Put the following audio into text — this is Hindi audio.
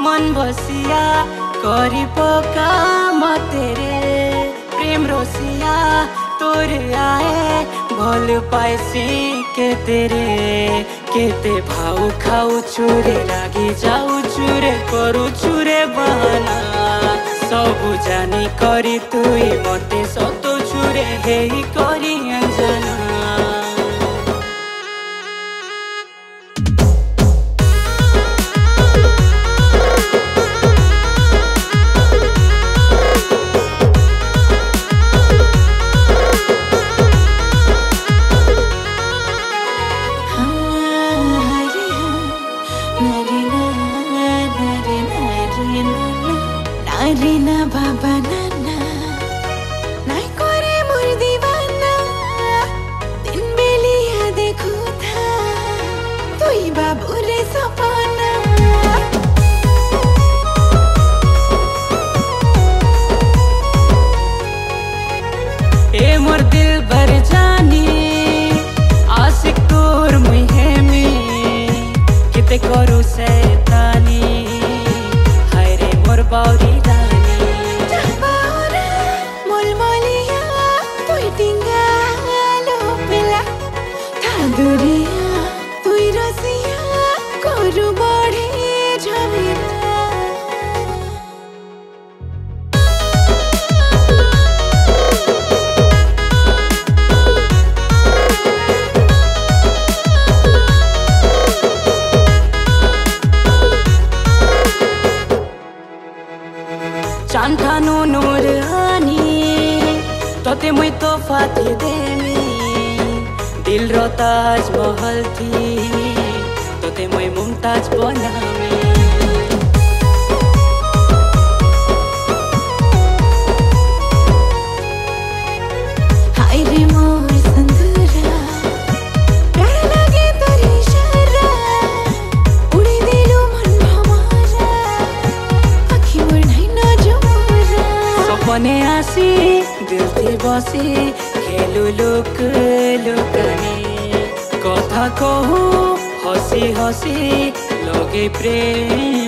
मन बसिया करी पका मतेरे प्रेम रोसिया तोर आए भल पाइसी के तेरे केते भाऊ खाऊ छुरे रागी जाऊ छुरे करू छुरे बहाना सबु जानी करी तुई मते सतो छुरे हेई करी Anjana Narina baba nana nai kore mor divana din beliya dekhu tha tui babu re sapana ए मोर दिल भर जानी आशिक तोर मुई है मी किते करू शैतानी हाय रे मोर बाउरी दुरिया तुई रसिया करू बढ़े झमेला चांठानु नूर आनी तोते मुई तोहफा थी देमी दिल रो ताज महल थी तोते मुई मुमताज बनामी हाय रे मोर संदूरा प्यार लगे तोर इशारा उड़ी दिलो मन हमारा आखी मोर नहीं ना जोरा सपने आसी दिल थी बसी खेलु लोक लोकानी कथा कहू हसी हसी लगे प्रेम